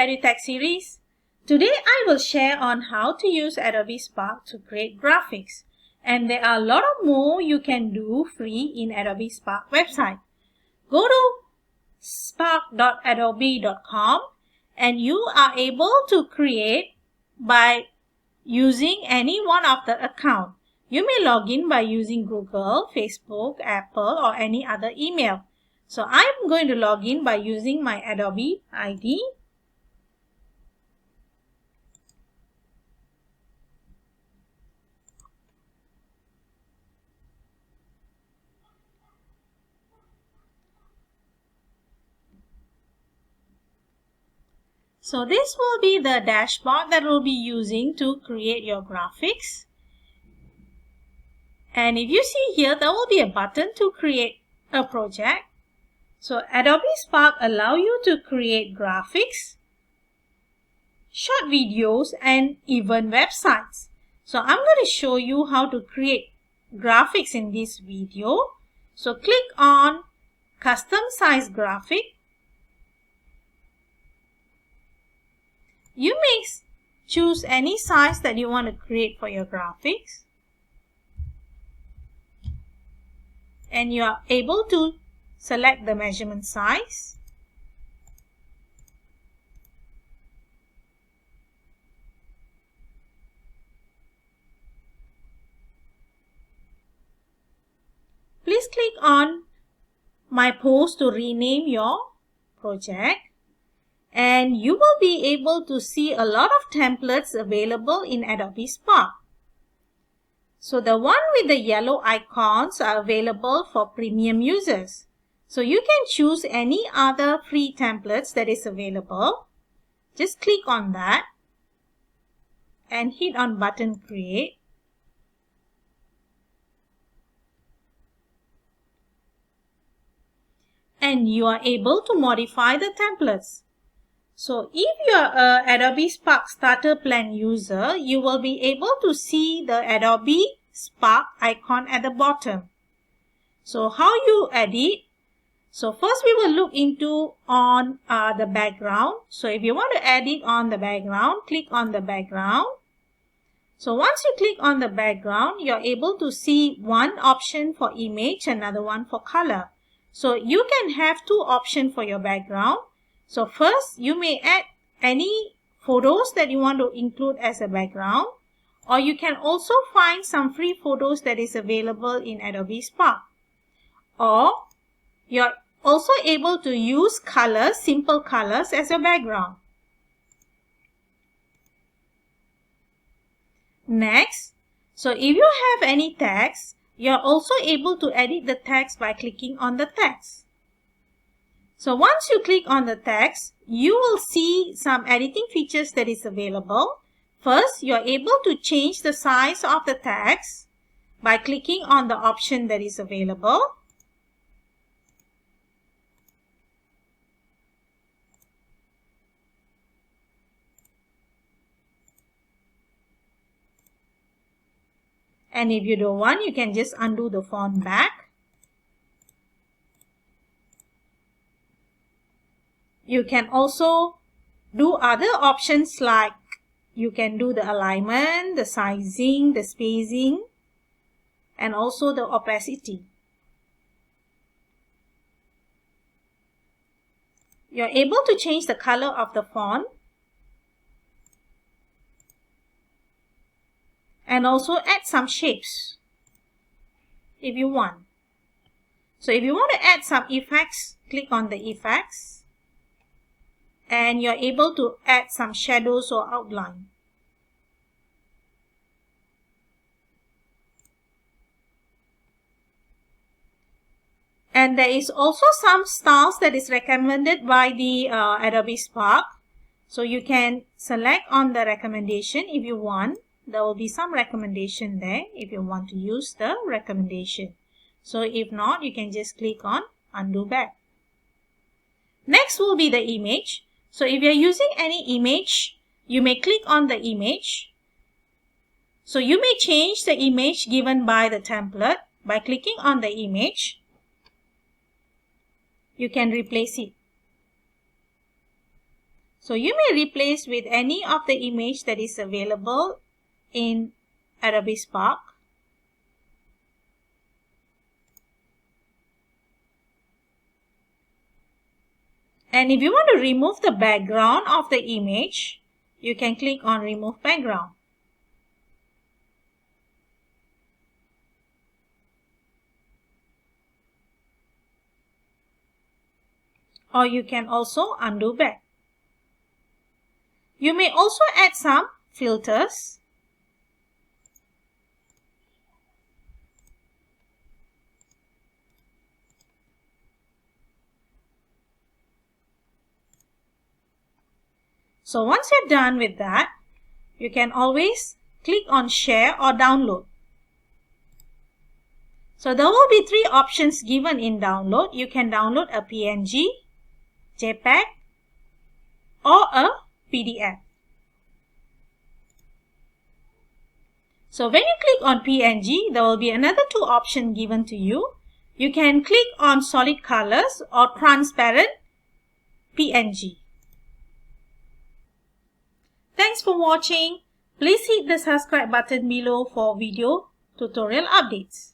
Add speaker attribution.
Speaker 1: Edutech series. Today I will share on how to use Adobe Spark to create graphics. And there are a lot of more you can do free in Adobe Spark website. Go to spark.adobe.com and you are able to create by using any one of the account. You may log in by using Google, Facebook, Apple or any other email. So I'm going to log in by using my Adobe ID. So this will be the dashboard that we'll be using to create your graphics. And if you see here, there will be a button to create a project. So Adobe Spark allows you to create graphics, short videos and even websites. So I'm going to show you how to create graphics in this video. So click on Custom Size Graphic. You may choose any size that you want to create for your graphics. And you are able to select the measurement size. Please click on My Post to rename your project. And you will be able to see a lot of templates available in Adobe Spark. So the one with the yellow icons are available for premium users. So you can choose any other free templates that is available. Just click on that and hit on button Create. And you are able to modify the templates. So if you are a Adobe Spark Starter Plan user, you will be able to see the Adobe Spark icon at the bottom. So how you edit? So first we will look into on the background. So if you want to edit on the background, click on the background. So once you click on the background, you're able to see one option for image, another one for color. So you can have two options for your background. So first, you may add any photos that you want to include as a background, or you can also find some free photos that is available in Adobe Spark. Or you're also able to use colors, simple colors as a background. Next, so if you have any text, you're also able to edit the text by clicking on the text. So once you click on the text, you will see some editing features that is available. First, you are able to change the size of the text by clicking on the option that is available. And if you don't want, you can just undo the font back. You can also do other options like you can do the alignment, the sizing, the spacing, and also the opacity. You're able to change the color of the font and also add some shapes if you want. So if you want to add some effects, click on the effects. And you're able to add some shadows or outline. And there is also some styles that is recommended by the Adobe Spark. So you can select on the recommendation if you want. There will be some recommendation there if you want to use the recommendation. So if not, you can just click on undo back. Next will be the image. So if you're using any image, you may click on the image. So you may change the image given by the template by clicking on the image. You can replace it. So you may replace with any of the image that is available in Adobe Spark. And if you want to remove the background of the image, you can click on Remove Background. Or you can also undo back. You may also add some filters. So once you're done with that, you can always click on Share or Download. So there will be three options given in download. You can download a PNG, JPEG, or a PDF. So when you click on PNG, there will be another two options given to you. You can click on Solid Colors or Transparent PNG. Thanks for watching. Please hit the subscribe button below for video tutorial updates.